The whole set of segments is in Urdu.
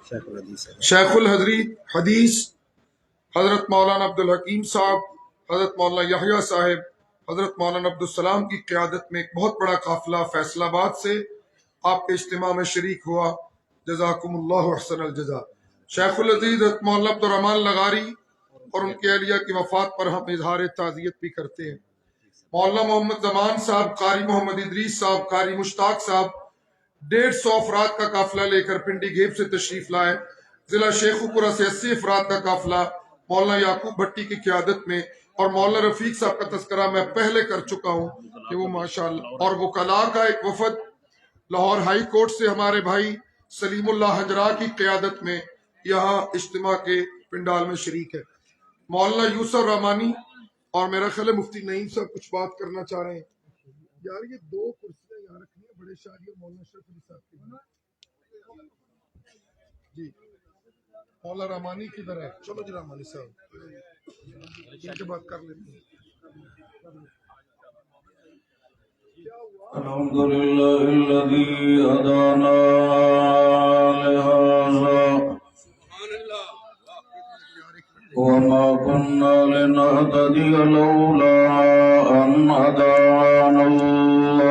شیخ الحدیث حضرت مولانا عبدالحکیم صاحب، حضرت مولانا یحییٰ صاحب، حضرت مولانا عبدالسلام کی قیادت میں ایک بہت بڑا قافلہ فیصل آباد سے آپ کے اجتماع میں شریک ہوا۔ جزاکم اللہ احسن الجزا۔ شیخ العزیز حضرت مولانا عبدالرحمن لغاری اور ان کے اہلیہ کی وفات پر ہم اظہار تعزیت بھی کرتے ہیں۔ مولانا محمد زمان صاحب، قاری محمد ادریس صاحب، قاری مشتاق صاحب 150 افراد کا قافلہ لے کر پنڈی گھیب سے تشریف لائے۔ ضلع شیخوپورہ سے 80 افراد کا قافلہ مولانا یعقوب بھٹی کی قیادت میں، اور مولانا رفیق صاحب کا تذکرہ میں پہلے کر چکا ہوں کہ وہ ماشاءاللہ، اور وکلاء کا ایک وفد لاہور ہائی کورٹ سے ہمارے بھائی سلیم اللہ حجرا کی قیادت میں یہاں اجتماع کے پنڈال میں شریک ہے۔ مولانا یوسف رحمانی اور میرا خیال ہے مفتی نعیم صاحب کچھ بات کرنا چاہ رہے ہیں۔ یار یہ 2 کرسیاں یہاں رکھنی ہیں، بڑے شاعری مولانا شرف علی صاحب کی جی۔ مولانا رحمانی کدھر ہے؟ چلو جی رحمانی صاحب ان کے بات کر لیتے ہیں۔ الحمدللہ الذی ہدانا لہذا وما كنا لنهتدي لولا أن هدانا الله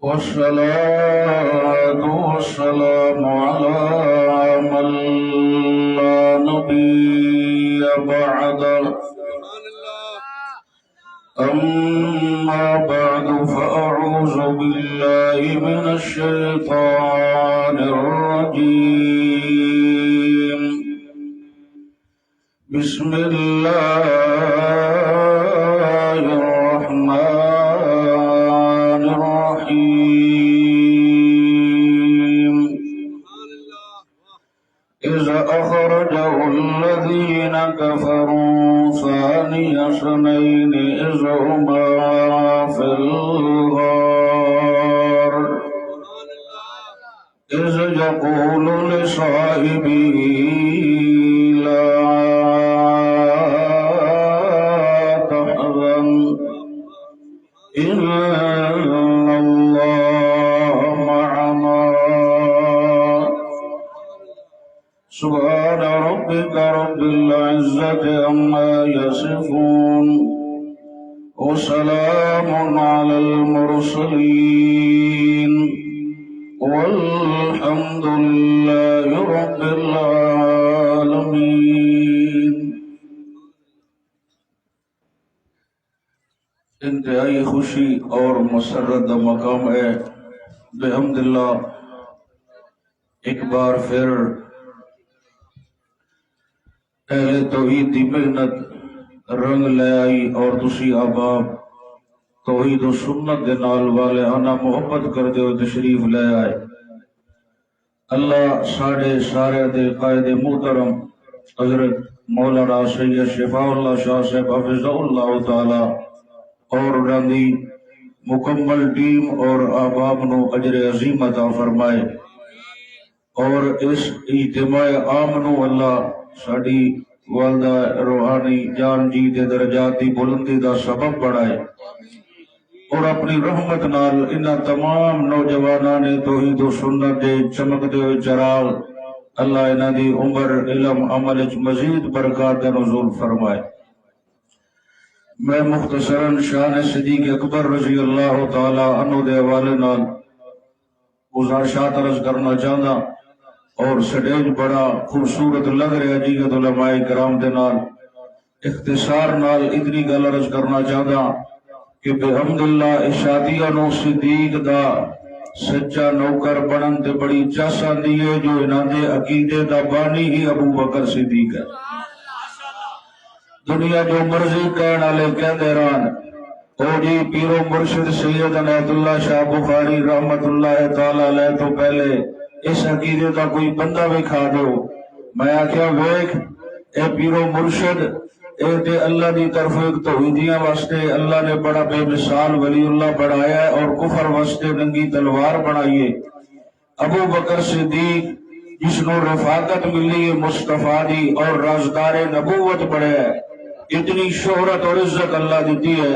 والصلاة والسلام على من لا نبي بعده أما بعد فأعوذ بالله من الشيطان الرجيم بسم الله الرحمن الرحيم إذا أخرجه الذين كفروا ثاني اثنين إذ هما في الغار إذ يقول لصاحبه لا تحزن إن الله معنا سبحان ربك رب العزة عما يصفون وسلام على المرسلين والحمد لله رب العالمين۔ انتہائی خوشی اور مسرت کا مقام ہے بحمد اللہ ایک بار پھر اہل توحید دی محنت رنگ لے آئی اور تسی احباب توحید و سنت دے نال والے آنا محبت کر دے ہوئے تشریف لے آئے۔ اللہ سارے دے قائد محترم حضرت مولانا سید شفاء اللہ شاہ صاحب حفظ اللہ تعالی اور انہاں دی مکمل ٹیم اور احباب نو اجر عظیم عطا فرمائے، اور اس اجتماع عام نو اللہ ساڈی والدہ روحانی جان جی دے درجات دی بلندی دا سبب بڑھائے، اور اپنی رحمت نال انہاں تمام نوجواناں نے توحید و سنت دے چمکدے ہوئے چراغ اللہ انہاں دی عمر علم عمل وچ مزید برکات دا نزول فرمائے۔ میں مختصراً شان صدیق اکبر رضی اللہ تعالی عنہ دے حوالے نال گزارشات عرض کرنا چاہتا، اور سٹیج بڑا خوبصورت لگ رہا جی علماء کرام دے نال اختصار نال اتنی گل عرض کرنا چاہتا کہ بحمداللہ اشادیہ نو صدیق دا سچا نوکر بنن تے بڑی چس آندی ہے جو انہاں دے عقیدے دا بانی ہی ابو بکر صدیق ہے۔ دنیا جو مرضی کہن والے کہندے رہن، او جی پیرو مرشد سید عنایت اللہ شاہ بخاری رحمت اللہ تعالی علیہ تو پہلے اس عقیدے کا کوئی بندہ بھی کھا دو۔ میں آخیا ویکھ اے پیرو مرشد، اے تے اللہ دی طرف ایک توحیدیاں واسطے اللہ نے بڑا بے مثال ولی اللہ بڑھایا ہے، اور کفر واسطے ننگی تلوار بنائیے۔ ابو بکر صدیق جس نو رفاقت ملی ہے مصطفیٰ دی اور رازدار نبوت بڑھے ہے، اتنی شہرت اور عزت اللہ دیتی ہے۔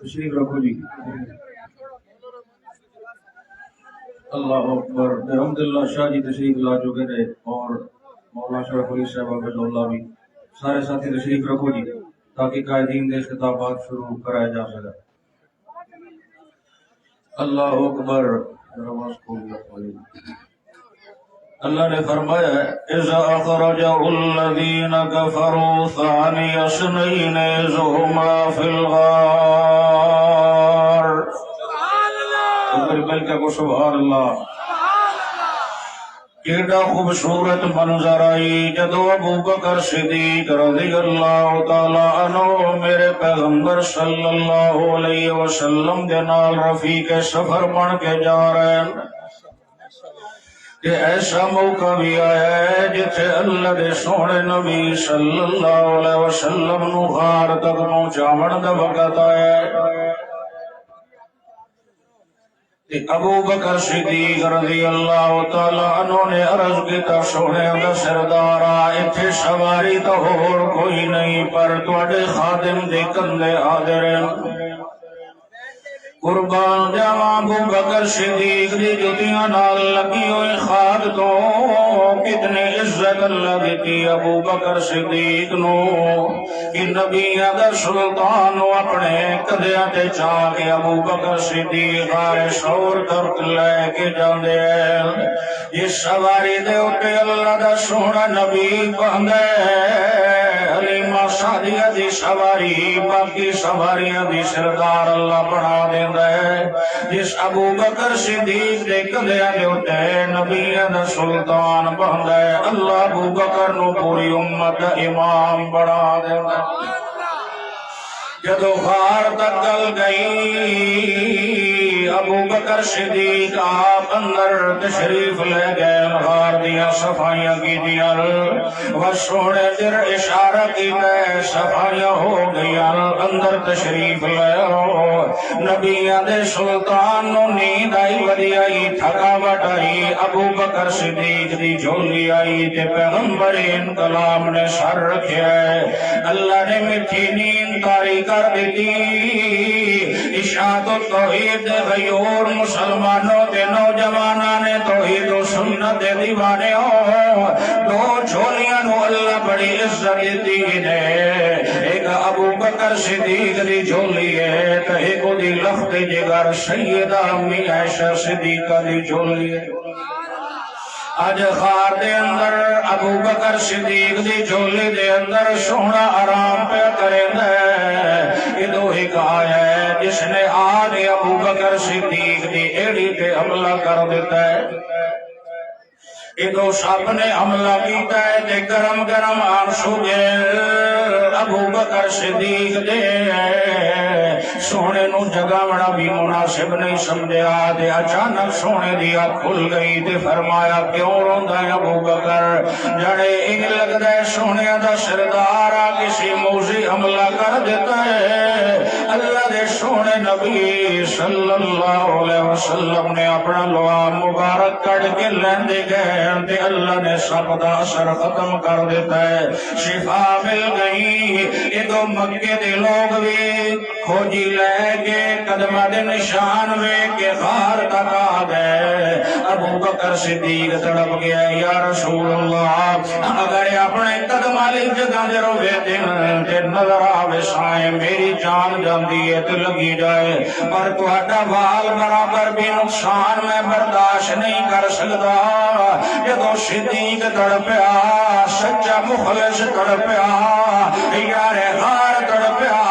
تشریف رکھو جی۔ اللہ اکبر۔ الحمدللہ شاہ جی تشریف لا چکے تھے اور مولانا شرف علی صاحب حفظہ اللہ بھی۔ سارے ساتھی تشریف رکھو جی تاکہ قائدین کے خطابات شروع کرایا جا سکے۔ اللہ اکبر۔ اللہ نے فرمایا اذا اخرجه الذين كفروا ثاني اثنين اذ هما في الغار۔ مل کے کو سبحان اللہ۔ کیڑا خوبصورت منظر آئی جدو ابو بکر صدیق رضی اللہ تعالی عنہ میرے پیغمبر صلی اللہ علیہ وسلم دے نال رفیق سفر بن کے جا رہے ہیں کہ ایسا موقع بھی آیا ہے جتھے اللہ دے سونے نبی صلی اللہ علیہ وسلم نو غار تک پہنچاون دا وقت آیا ہے۔ ابو بکر صدیق رضی اللہ تعالی عنہ نے عرض کیتا سونے دا سردارا اتھے سواری تو ہور کوئی نہیں پر تواڈے خادم دے کندے حاضر ہیں۔ قربان جاواں ابو بکر صدیق دی جتیاں نال لگی ہوئی خاد تو کتنی عزت اللہ دیتی ابو بکر صدیق نو کہ نبی دا سلطان نو اپنے کدیاں تے چاہ کے ابو بکر صدیق آئے شور ترک لے کے جاندے ہیں۔ اس سواری دے اتے اللہ دا سونا نبی پہندے حلیمہ سعدیہ دی سواری باقی سواریاں دی سردار اللہ بنا دیندا ہے۔ جس ابو بکر صدیق دے کندھیاں دے اتے نبی دا سلطان بندا ہے اللہ ابو بکر نو پوری امت دا امام بنا دیندا ہے۔ جدو غار تک گل گئی ابو بکر صدیق آپ اندر تشریف لے گئے غار دیا صفائیاں کی دیا و سونے در اشارہ کی گئے صفائیاں ہو گئی اندر تشریف لے نبیاں دے سلطان نو نیند آئی ودی آئی تھکاوٹ آئی ابو بکر صدیق دی جھولی آئی تے پیغمبرین کلام نے سر رکھیا ہے اللہ نے میٹھی نیند تاری کر دیتی اشاعت و توحید غیور مسلمانوں کے نوجوانوں نے توحید و سنت دیوانے ہو دو جھولیاں نو اللہ بڑی عزت دیتی ہے ایک ابو بکر صدیق دی جھولی ہے تو ایک دی لخت جگر سیدہ امی عائشہ صدیقہ دی جھولی ہے۔ اج غار دے اندر ابو بکر صدیق دی جھولی دے اندر سونا آرام پہ کریندا ہے۔ ادو ایک آیا ہے جس نے آج ابو بکر صدیق دی ایڑی تے حملہ کر دیتا ہے۔ ادو سب نے حملہ کیتا ہے تے گرم گرم آنسو گئے ابو بکر صدیق دے سونے نو جگاونا بھی مناسب نہیں سمجھا تے اچانک سونے دی اکھ کھل گئی تے فرمایا کیوں روندا ہے ابو بکر؟ جڑے انج لگدا ہے سونے دا سردار آ کسی موضوع حملہ کر دیتا ہے۔ اللہ دے سونے نبی صلی اللہ علیہ وسلم نے اپنا لوا مبارک کٹ کے لیندے گئے تے اللہ نے سب دا اثر ختم کر دیتا ہے، شفا مل گئی۔ ادو مکے دے لوگ بھی کھوجی لے کے قدمہ دے نشان وے کے غار تک آ گئے۔ ابو بکر صدیق تڑپ گیا، یا رسول اللہ اگر اپنے قدم والی جگہ دے روے دن تے نظر آوے سائیں میری جان جاندی ہے تے لگی جائے، پر تہاڈا وال برابر بھی نقصان میں برداشت نہیں کر سکتا۔ جدو صدیق تڑپیا، سچا مخلص تڑپیا، یار غار تڑپیا،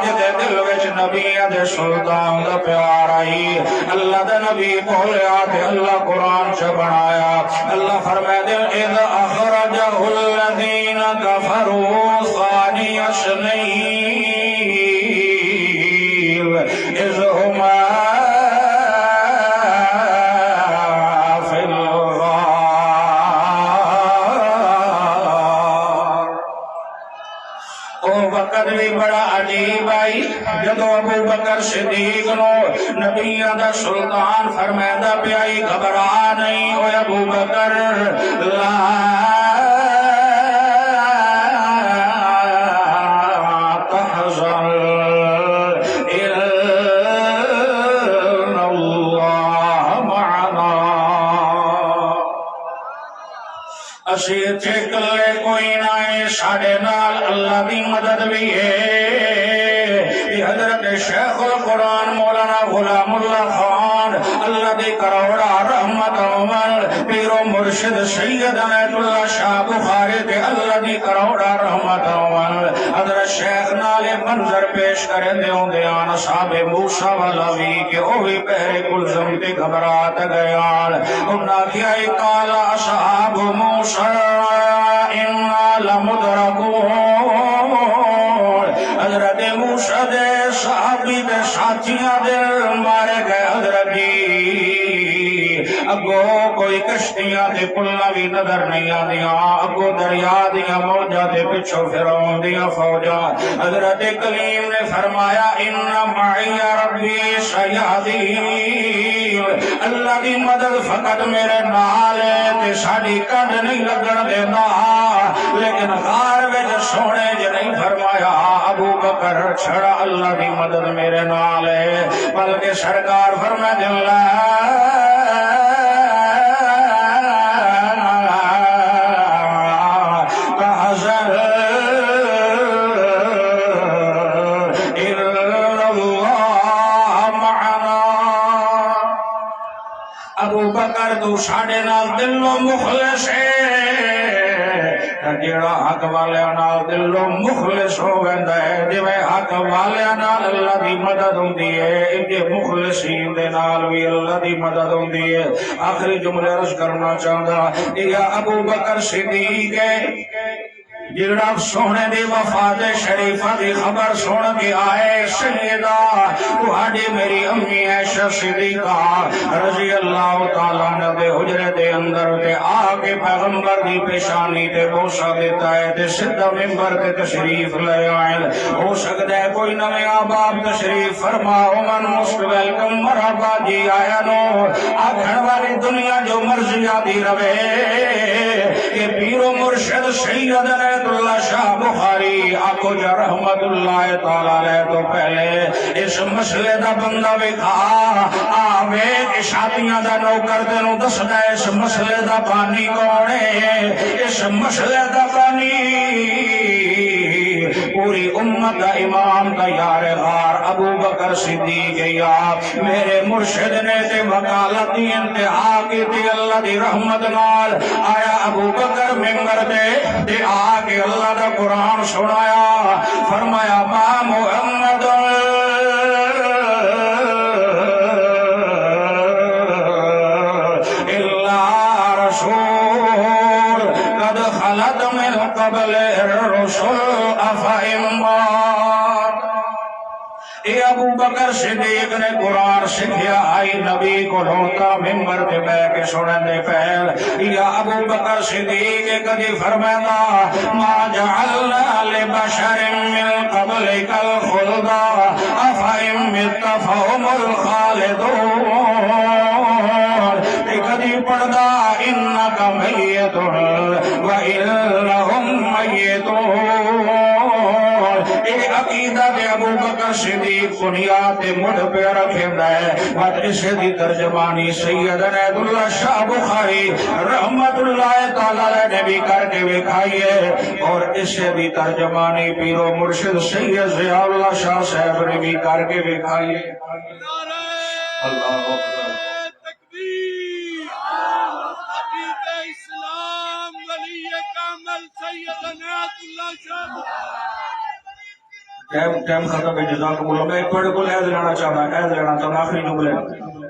جدے دل وچ نبی دے سلطان دا پیار آئی، اللہ دے نبی بولیا تے اللہ قرآن چ بنایا۔ اللہ فرمائے دے اذ اخرجہ الذین کفروا ثانی اثنین اذ ہما فی الغار۔ او وقت بھی بڑا عجیب آئی جدو ابو بکر صدیق نو نبیاں دا سلطان فرمائدہ پیائی گھبرا نہیں، او ابو بکر لا تحزن ان اللہ معنا، اسی اتھے کلے کوئی نہ ہے، ساڑھے نال اللہ دی مدد بھی ہے۔ حضرت شیخ القرآن مولانا غلام اللہ خان اللہ دی کروڑا رحمت عمل پیر و مرشد سید عنایت اللہ شاہ بخاری تے اللہ دی کروڑا رحمت عمل حضرت شیخ نالے منظر پیش کریں دے ہوں دے آن صاحب موسیٰ والا بھی کہ او بھی پہرے کلزم تے گھبرات گیان انہا کیا اکالا اصحاب موسیٰ انا لمدرکون، حضرت موسیٰ دے صحابی دے ساتھیاں دے مارے گئے حضرت جی، اگو کوئی کشتیاں دے پلنا بھی نظر نہیں آدیاں، اگو دریا دیاں موجہ دے پچھو فرعون دیاں فوجاں۔ حضرت کلیم نے فرمایا ان معی ربی سیہدین، اللہ دی مدد فقط میرے نال ہے تے ساڑی کڈ نہیں لگن دینا، لیکن غار وچ سونے جو نہیں فرمایا ابو بکر چھڑا اللہ دی مدد میرے نال ہے، بلکہ سرکار فرما دلا تحزن ان اللہ معنا۔ ابو بکر تو ساڑھے نال دلو مخلص ہے، جیڑا حق والے نال دلو مخلص ہو گندا ہے، جویں حق والے نال اللہ دی مدد ہوندی ہے انجے مخلصین دے نال بھی اللہ دی مدد ہوندی ہے۔ آخری جملے عرض کرنا چاہندا یا ابو بکر صدیق جڑا سونے دی وفات شریفہ دی خبر سن کے آئے، سیدہ تہاڈی میری امی عائشہ صدیقہ رضی اللہ تعالیٰ عنہ دے حجرے دے اندر تے آ کے پیغمبر دی پیشانی تے بوسہ دیتا ہے تے سیدھا ممبر تے تشریف لے آئے۔ ہو سکتا ہے کوئی نویں آباب تشریف فرما من موسٹ ویلکم مرحبا جی آیا نو، آکھن والی دنیا جو مرضی آدی روے کہ پیر و مرشد سید عنایت اللہ شاہ بخاری آکو جا رحمت اللہ تعالیٰ علیہ تو پہلے اس مسئلے دا بندہ وکھا آوے کہ شادیاں دا نوکر تینوں دس دا اس مسئلے دا پانی کونے، اس مسئلے دا پانی پوری امت دا امام دا یار غار ابو بکر صدیق یا میرے مرشد نے تے وکالت دی انتہا کی تے اللہ دی رحمت نال آیا ابو بکر ممبر دے آ کے اللہ دا قرآن سنایا، فرمایا ما محمد الا رسول قد خلت من قبل الرسل افئن ابو بکر صدیق نے قرآن سکھیا آئی نبی کو لوتا ممبر پہ بیٹھ کے سننے پہ یا ابو بکر صدیق کدی فرمایا ما جعلنا لبشر من قبلک الخلد افئن مت فهم الخالدون کدی پڑھدا انک میت وانہم میتون یہ عقیدہ دے ابو بکر صدیق بنیاد مڑ پہ رکھندا ہے بات اس دی ترجمانی سیدنا عبد اللہ شاہ بخاری رحمت اللہ تعالی علیہ نے بھی کر کے دکھائی ہے اور اس دی ترجمانی پیر و مرشد سید ضیاء اللہ شاہ صاحب نے بھی کر کے دکھائی ہے اللہ اکبر تکبیر حبیب اسلام ولی کامل سیدنا عبد اللہ شاہ ٹائم ختم ہے جزاکم اللہ میں تھوڑے کو عہد لینا چاہتا آخری جملے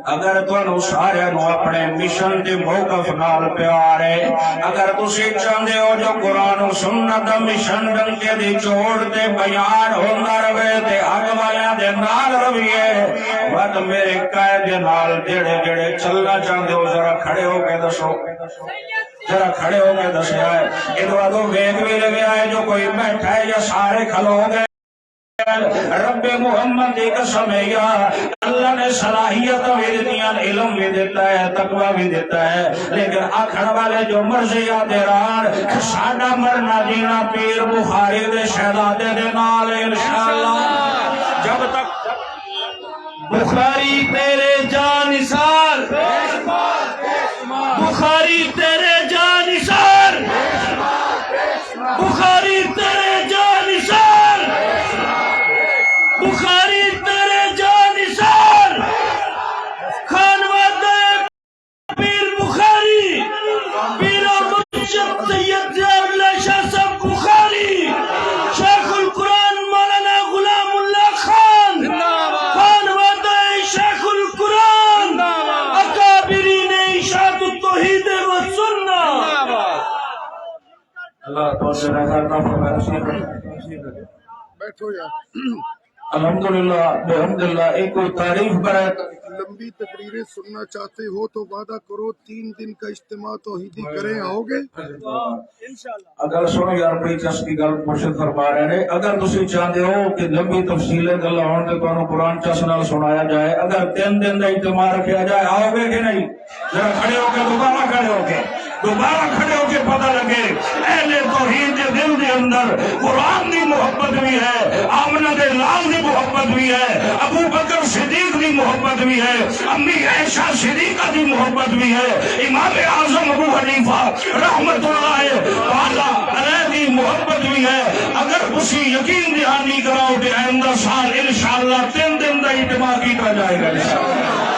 اگر تانوں سارے نو اپنے مشن دے موقف نال پیار ہے اگر تسی چاہندے ہو جو قرآن و سنت دا مشن ڈنکے دی چوڑ تے بیان ہوندا رہے تے حق والیاں دے نال رویے بات میرے قائد دے نال جڑے جڑے چلنا چاہندے ہو ذرا کھڑے ہو کے دسو ذرا کھڑے ہو کے دسیا ہے ادھر ادھر ویگ بھی لگے آئے جو کوئی بیٹھا ہے یا سارے کھلو گئے رب محمد کی قسم ہے یا اللہ نے صلاحیت بھی دیا علم بھی دیتا ہے تقوی بھی دیتا ہے لیکن آخر والے جو مرضی دیران ساڈا مرنا جینا پیر بخاری دے شہزادے دے نال انشاءاللہ جب تک بخاری تیرے جان نثار بخاری تیرے جان نثار بخاری تیرے جان نثار بخاری تیرے جان نثار خانوادہ پیر بخاری پیر مرشد سید ضیاء اللہ شاہ صاحب بخاری شیخ القرآن مولانا غلام اللہ خان خانوادہ شیخ القرآن اکابرین اشاعت التوحید و سنہ اللہ تو سے رضا فرمائے بیٹھو یار الحمدللہ بحمدللہ ایک کوئی تعریف کرے لمبی تقریریں سننا چاہتے ہو تو وعدہ کرو 3 دن کا اجتماع توحیدی کریں آؤ گے اگر سنو یار بڑی چس کی گل مرشد فرما رہے ہیں اگر تسی چاہتے ہو کہ لمبی تفصیلیں گلاں ہون تے تانوں قرآن چس نال سنایا جائے اگر 3 دن کا اجتماع رکھا جائے آؤ گے کہ نہیں ذرا کھڑے ہو کے دوبارہ کھڑے ہو کے پتہ لگے اہل توحید دے دل دے اندر قرآن دی محبت بھی ہے آمنہ دے لال دی محبت بھی ہے ابو بکر صدیق دی محبت بھی ہے امی عائشہ صدیقہ دی محبت بھی ہے امام اعظم ابو حنیفہ رحمت اللہ تعالی علیہ دی محبت بھی ہے اگر اسی یقین دہانی کراؤ کہ آئندہ سال انشاءاللہ 3 دن کا اجتماع کیتا جائے گا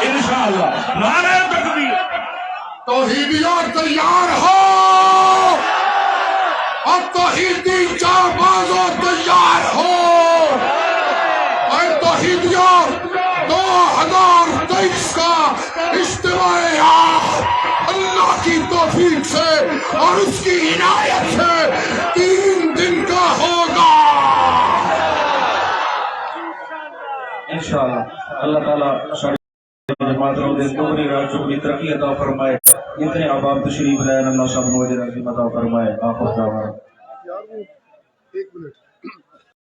انشاءاللہ نعرہ تکبیر توحیدیوں تیار ہو اور توحیدی جانبازوں تیار ہو اور توحیدیوں 2023 کا اجتماع اللہ کی توفیق سے اور اس کی عنایت سے 3 دن کا ہوگا انشاءاللہ اللہ تعالیٰ جماعت رو دے دوری راہ چکری ترقی عطا فرمائے جتنے احباب تشریف لائن اللہ سب موجود عظیم عطا فرمائے آخر دعوانا یار وہ 1 منٹ